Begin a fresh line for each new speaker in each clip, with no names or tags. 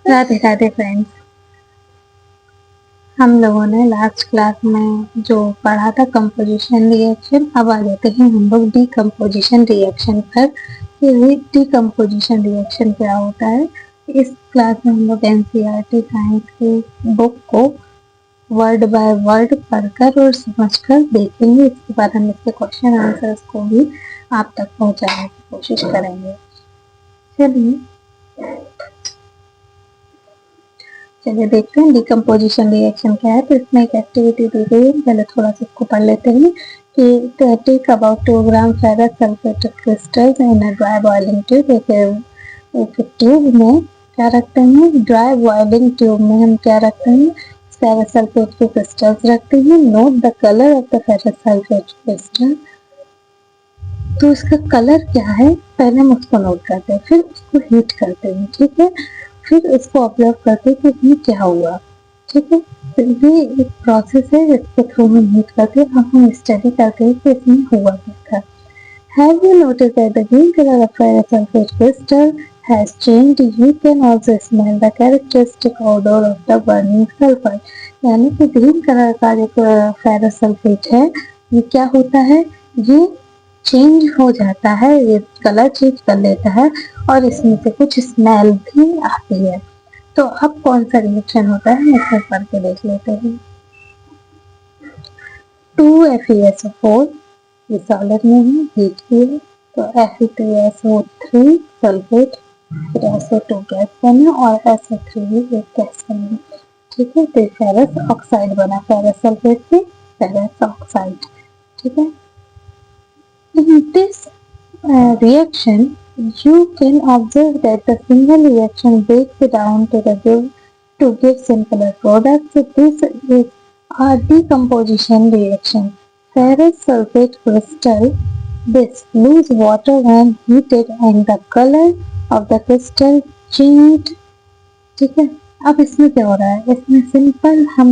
Radhe Radhe friends. हम लोगों ने लास्ट क्लास में जो पढ़ा था कंपोजिशन रिएक्शन, अब आ जाते हैं हम लोग डीकम्पोजिशन रिएक्शन पर कि डीकम्पोजिशन रिएक्शन क्या होता है। इस क्लास में हम लोग एनसीईआरटी साइंस की बुक को वर्ड बाय वर्ड पढ़कर और समझकर देखेंगे। इसके बाद हम इसके क्वेश्चन आंसर्स को भी आप तक पहुंचाने की कोशिश करेंगे। चलिए देखते हैं डिकम्पोजिशन रिएक्शन क्या है। तो इसमें एक एक्टिविटी दी गई है, पहले थोड़ा सा इसको पढ़ लेते हैं कि take about 2 gram ferrous sulphate crystals in a dry boiling tube. एक ट्यूब में क्या रखते हैं, ड्राई बॉइलिंग ट्यूब में हम क्या रखते हैं, फेरस सल्फेट के क्रिस्टल्स रखते हैं। Note the colour of the ferrous sulphate crystal. तो इसका कलर क्या है पहले हम उसको नोट करते हैं, फिर उसको हीट करते हैं, ठीक है। फिर इसको ऑब्जर्व करते हैं कि इसमें क्या हुआ, ठीक है। तो ये एक प्रोसेस है जिसके थ्रू हम हीट करते हैं। अब हम स्टडी करते हैं कि इसमें हुआ क्या था। Have you noticed that the green color of ferrous sulfate crystal has changed? You can also smell the characteristic odor of the burning sulfur। यानी कि ग्रीन कलर का जो फेरस सल्फेट है ये क्या होता है, ये चेंज हो जाता है, ये कलर चेंज कर लेता है और इसमें से कुछ स्मेल भी आती है। तो अब कौन सा रिएक्शन होता है इसमें पढ़ के देख लेते हैं। 2FeSO4 ये सॉलिड में है, हीट किए तो Fe2SO3 सल्फेट, फिर SO2 गैस बना और SO3 भी एक गैस बनी, ठीक है। तो फेरस ऑक्साइड बना, फेरस सल्फेट से फेरस ऑक्साइड, ठीक है। In this reaction, you can observe that the single reaction breaks down to give simpler products. This is a decomposition reaction. Ferrous sulfate crystal this lose water when heated and the color of the crystal changed, ठीक है। अब इसमें क्या हो रहा है, इसमें simple हम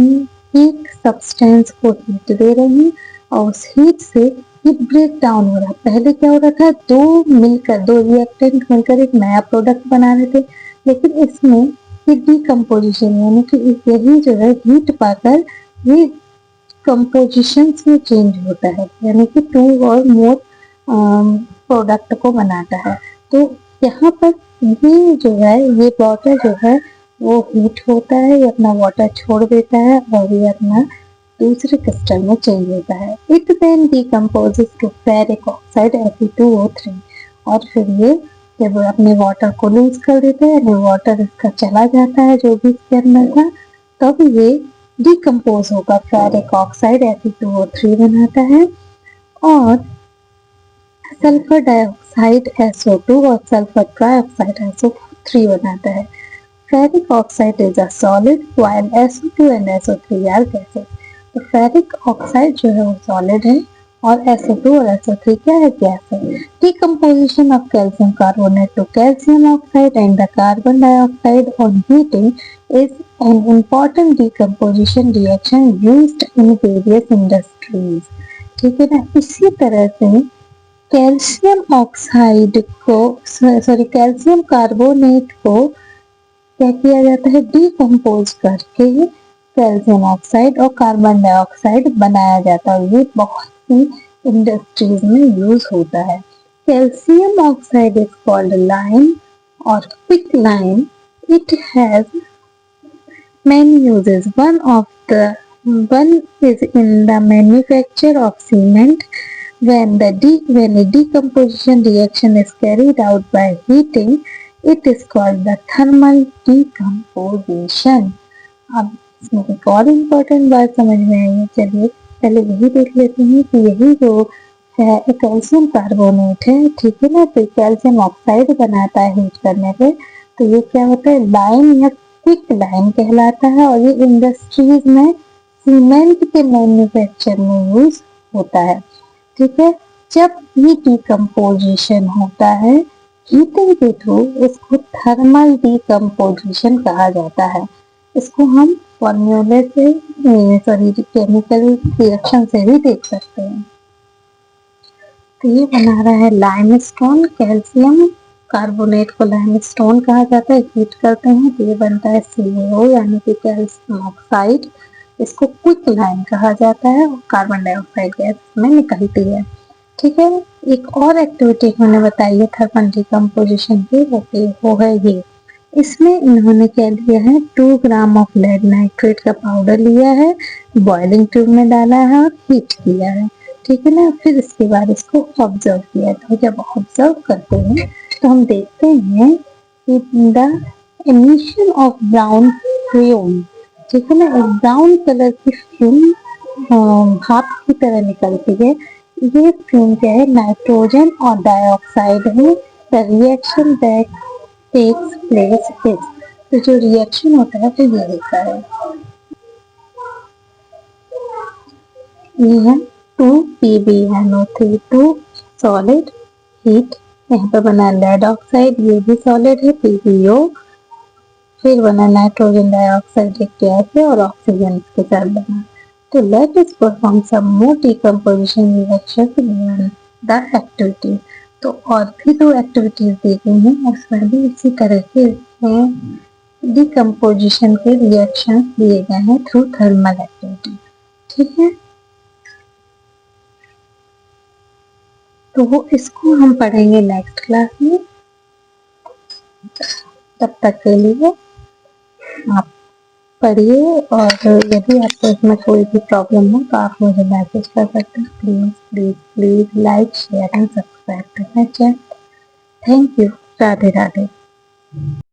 एक सब्सटेंस को हीट दे रहे हैं और उस हीट से ये ब्रेक डाउन हो रहा है। पहले क्या हो रहा था, दो रिएक्टेंट मिलकर एक नया प्रोडक्ट बना रहे थे, लेकिन इसमें ये डीकम्पोजिशन यानी कि यही जो है हीट पाकर ये कंपोजिशन में चेंज होता है, यानी कि 2 और मोर प्रोडक्ट को बनाता है। तो यहाँ पर ये जो है, ये वाटर जो है वो हीट होता है, ये अपना वाटर छोड़ देता है और ये अपना दूसरे क्रिस्टल में चेंज होता है। It then decomposes to ferric oxide Fe2O3 और फिर ये जब अपने वाटर को लूज कर देता है, वाटर इसका चला जाता है जो भी इसके अंदर था, तब ये डिकम्पोज होगा, फेरिक ऑक्साइड Fe2O3 बनाता है और सल्फर डाइऑक्साइड SO2 और सल्फर ट्राइऑक्साइड SO3 बनाता है। Ferric oxide is a solid while SO2 and SO3 are gases. तो फेरिक ऑक्साइड जो है वो सॉलिड है और SO2 और SO3 क्या है, गैस है। Decomposition of calcium carbonate to calcium oxide and the carbon dioxide on heating is an important decomposition reaction used in various industries, ठीक है ना। इसी तरह से कैल्शियम ऑक्साइड को कैल्शियम कार्बोनेट को क्या किया जाता है, डिकम्पोज करके कैल्शियम ऑक्साइड और कार्बन डाइऑक्साइड बनाया जाता है। ये बहुत सी इंडस्ट्रीज में यूज होता है। Calcium oxide is called lime और quick lime. It has many uses. One is in the manufacture of cement. When a decomposition reaction is carried out by heating, it is called the thermal decomposition. अब इसमें एक और important बात समझ में आई है, चलिए पहले यही देख लेते हैं कि यही जो है कैल्शियम कार्बोनेट है, ठीक है ना। तो कैल्शियम ऑक्साइड बनाता है हीट करने पे, तो ये क्या होता है, लाइम या क्विक लाइम कहलाता है और ये इंडस्ट्रीज में सीमेंट के मैन्युफैक्चर में यूज होता है, ठीक है। जब ये डिकम्पोजिशन होता है हीटिंग के थ्रू, इसको थर्मल डिकम्पोजिशन कहा जाता है। इसको हम फॉर्मूले से केमिकल रिएक्शन से भी देख सकते हैं। तो ये बना रहा है लाइमस्टोन कैल्शियम कार्बोनेट को लाइमस्टोन कहा जाता है, हीट करते हैं तो ये बनता है CaO यानी कि कैल्शियम ऑक्साइड। इसको क्विक लाइम कहा जाता है और कार्बन डाइऑक्साइड गैस में निकलती है। ठीक है, एक और एक्टिविटी मैंने बताई है थर्मल डिकम्पोजिशन की, वो है ये। इसमें इन्होंने क्या लिया है, 2 ग्राम ऑफ लेड नाइट्रेट का पाउडर लिया है, बॉइलिंग ट्यूब में डाला है और हीट किया है। ठीक है ना, फिर इसके बाद इसको ऑब्जर्व किया। तो जब ऑब्जर्व करते हैं तो हम देखते हैं कि the emission of brown fume, ठीक है ना, ब्राउन कलर की फ्यूम भाप की तरह निकलती है। ये फ्यूम क्या है, नाइट्रोजन और डाइऑक्साइड है। The reaction that takes place is, तो जो रिएक्शन होता है तो ये होता है, ये है 2PbNO3, 2 सॉलिड हीट, यहाँ पे बना लेड ऑक्साइड, ये भी सॉलिड है PbO, फिर बना नाइट्रोजन डाइऑक्साइड एक गैस है और ऑक्सीजन इसके साथ बना। तो let us perform some more decomposition reactions in the activity. तो और भी 2 एक्टिविटीज दी गई हैं, उसमें भी इसी तरह के डिकम्पोजिशन के रिएक्शंस दिए गए हैं थ्रू थर्मल एक्टिविटी। ठीक है, तो वो इसको हम पढ़ेंगे नेक्स्ट क्लास में। तब तक के लिए आप पढ़िए, और यदि आपको इसमें कोई भी प्रॉब्लम हो तो आप मुझे मैसेज कर सकते हैं। Please please please like, share and subscribe to my channel. Thank you. Radhe Radhe.